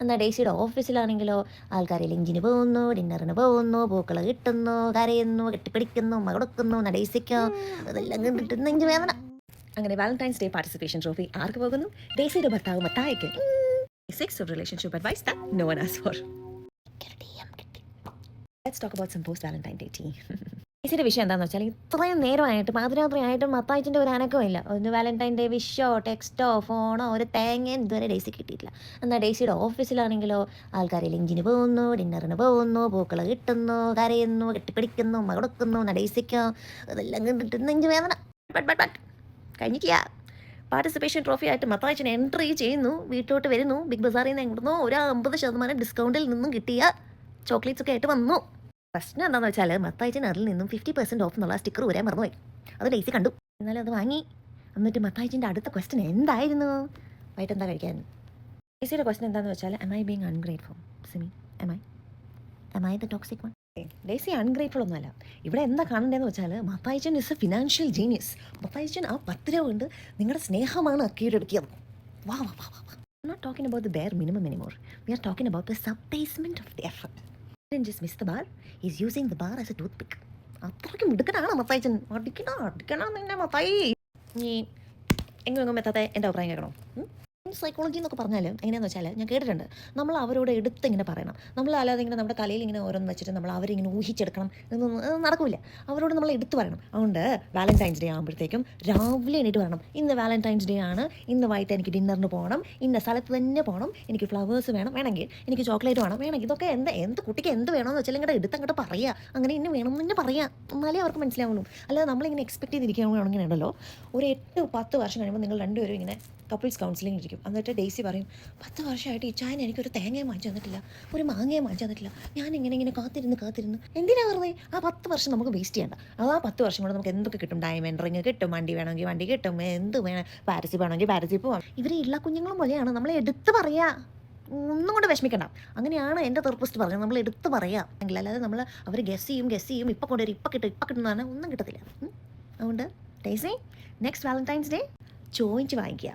എന്നാൽ ഡേയ്സിയുടെ ഓഫീസിലാണെങ്കിലോ ആൾക്കാർ ലഞ്ചിന് പോകുന്നു, ഡിന്നറിന് പോകുന്നു, പൂക്കൾ കിട്ടുന്നു, കരയുന്നു, കെട്ടിപ്പിടിക്കുന്നു, ഉമ്മ കൊടുക്കുന്നു, ഡേയ്സിക്കോ അതെല്ലാം കണ്ടിട്ട് നെഞ്ച് വേദന. അങ്ങനെ വാലന്റൈൻസ് ഡേ പാർട്ടിസിപ്പേഷൻ ട്രോഫി ആർക്ക് പോകുന്നു? ഡേയ്സിയുടെ ഭർത്താവ് മത്തായിക്ക്. 6 of relationship advice that no one asked for. Let's talk about some post-Valentine Day tea. ഡേയ്സിയുടെ വിഷയം എന്താണെന്ന് വെച്ചാൽ ഇത്രയും നേരമായിട്ട് പാതിരാത്രിയായിട്ടും മത്തായിച്ചിൻ്റെ ഒരു അനക്കമില്ല. ഒന്ന് വാലന്റൈൻ ഡേ വിഷോ ടെക്സ്റ്റോ ഫോണോ ഒരു തേങ്ങയും ഇതുവരെ ഡേയ്സി കിട്ടിയിട്ടില്ല. എന്നാൽ ഡേയ്സിയുടെ ഓഫീസിലാണെങ്കിലോ ആൾക്കാർ ലഞ്ചിന് പോകുന്നു, ഡിന്നറിന് പോകുന്നു, പൂക്കൾ കിട്ടുന്നു, കരയുന്നു, കെട്ടിപ്പിടിക്കുന്നു, ഉമ്മ കൊടുക്കുന്നു, ഡേയ്സിക്കോ അതെല്ലാം കണ്ടിട്ട് നെഞ്ച് വേദന. ബട്ട് കഴിഞ്ഞിട്ടില്ല. പാർട്ടിസിപ്പേഷൻ ട്രോഫി ആയിട്ട് മത്തായിച്ചൻ എൻട്രി ചെയ്യുന്നു, വീട്ടിലോട്ട് വരുന്നു, ബിഗ് ബസാറിൽ നിന്ന് എങ്ങോട്ടുന്നോ ഒരു 50% ഡിസ്കൗണ്ടിൽ നിന്നും കിട്ടിയ ചോക്ലേറ്റ്സ് ഒക്കെ ആയിട്ട് വന്നു. പ്രശ്നം എന്താണെന്ന് വെച്ചാൽ മത്തായിച്ചൻ അതിൽ നിന്നും 50% ഓഫ് എന്നുള്ള സ്റ്റിക്കർ വരാൻ മറന്നുപോയി. അത് ഡേയ്സി കണ്ടു, എന്നാലും അത് വാങ്ങി. എന്നിട്ട് മത്തായിച്ചിൻ്റെ അടുത്ത ക്വസ്റ്റ്യൻ എന്തായിരുന്നു? വൈകിട്ട് എന്താ കഴിക്കാൻ? ഡേയ്സിയുടെ ക്വസ്റ്റ്യൻ എന്താണെന്ന് വെച്ചാൽ M I being ungrateful? Simi, M I the toxic one? Daisy ungrateful ഒന്നുമല്ല. ഇവിടെ എന്താ കാണേണ്ടതെന്ന് വെച്ചാൽ മത്തായിച്ചൻ ഇസ് എ ഫിനാൻഷ്യൽ ജീനിയസ്. മത്തായിച്ചൻ ആ 10 രൂപ കൊണ്ട് നിങ്ങളുടെ സ്നേഹമാണ് കീഴടക്കിയത്. വാ വാ വാ വാ. Not talking about the bare minimum anymore. We are talking about the sub-basement of the effort. He didn't just miss the bar, he's using the bar as a toothpick. അത്രയ്ക്കും മിടുക്കനാണ് മത്തായിച്ചൻ. അടിക്കണം നിന്നെ മത്തായി. നീ എങ്ങും എത്താത്ത എൻ്റെ അഭിപ്രായം കേൾക്കണോ? സൈക്കോളജി എന്നൊക്കെ പറഞ്ഞാൽ എങ്ങനെയാണെന്ന് വെച്ചാൽ ഞാൻ കേട്ടിട്ടുണ്ട്, നമ്മൾ അവരോട് എടുത്ത് ഇങ്ങനെ പറയണം. നമ്മൾ അല്ലാതെ ഇങ്ങനെ നമ്മുടെ തലയിൽ ഇങ്ങനെ ഓരോന്ന് വെച്ചിട്ട് നമ്മൾ അവരിങ്ങനെ ഊഹിച്ചെടുക്കണം എന്നൊന്നും നടക്കില്ല. അവരോട് നമ്മൾ എടുത്ത് പറയണം. അതുകൊണ്ട് വാലന്റൈൻസ് ഡേ ആകുമ്പോഴത്തേക്കും രാവിലെ എണീറ്റ് പറയണം, ഇന്ന് വാലന്റൈൻസ് ഡേ ആണ്, ഇന്ന് വൈകിട്ട് എനിക്ക് ഡിന്നറിന് പോകണം, ഇന്ന സ്ഥലത്ത് തന്നെ പോകണം, എനിക്ക് ഫ്ലവേഴ്സ് വേണം, വേണമെങ്കിൽ എനിക്ക് ചോക്ലേറ്റ് വേണം, വേണമെങ്കിൽ ഇതൊക്കെ എന്ത് കുട്ടിക്ക് എന്ത് വേണമെന്ന് വെച്ചാൽ ഇങ്ങോട്ട് എടുത്ത് അങ്ങോട്ട് പറയുക. അങ്ങനെ ഇന്ന് വേണം എന്ന് തന്നെ പറയാം, എന്നാലേ അവർക്ക് മനസ്സിലാവുള്ളൂ. അല്ലാതെ നമ്മളിങ്ങനെ എക്സ്പെക്ട് ചെയ്തിരിക്കുകയാണെങ്കിൽ ഉണ്ടല്ലോ, ഒരു 8-10 വർഷം കഴിയുമ്പോൾ നിങ്ങൾ രണ്ടുപേരും ഇങ്ങനെ കപ്പിൾസ് കൗൺസിലിംഗ് ഇരിക്കും. എന്നിട്ട് ഡേയ്സി പറയും, 10 വർഷമായിട്ട് ഈ ചായന എനിക്കൊരു തേങ്ങയും വാങ്ങിച്ചു തന്നിട്ടില്ല, ഒരു മാങ്ങയും വാങ്ങിച്ചു തന്നിട്ടില്ല, ഞാൻ ഇങ്ങനെ കാത്തിരുന്ന് എന്തിനാ വെറുതെ ആ 10 വർഷം നമുക്ക് വേസ്റ്റ് ചെയ്യണ്ട. ആ 10 വർഷം കൊണ്ട് നമുക്ക് എന്തൊക്കെ കിട്ടും? ഡയമണ്ട് റിങ് കിട്ടും, വണ്ടി വേണമെങ്കിൽ വണ്ടി കിട്ടും, എന്ത് വേണം, പാരസിപ്പ് വേണമെങ്കിൽ പാരസിപ്പ് വേണം. ഇവർ ഇള്ള കുഞ്ഞുങ്ങളും പോലെയാണ്, നമ്മൾ എടുത്ത് പറയുക, ഒന്നും കൊണ്ട് വിഷമിക്കണ്ട. അങ്ങനെയാണ് എൻ്റെ തെറപ്പിസ്റ്റ് പറഞ്ഞത്, നമ്മൾ എടുത്ത് പറയുക. അല്ലാതെ നമ്മൾ അവർ ഗസ് ചെയ്യും, ഇപ്പം കൊണ്ടുവരും, ഇപ്പം കിട്ടും പറഞ്ഞാൽ ഒന്നും കിട്ടത്തില്ല. അതുകൊണ്ട് ഡേയ്സി നെക്സ്റ്റ് വാലന്റൈൻസ് ഡേ ചോദിച്ച് വാങ്ങിക്കുക.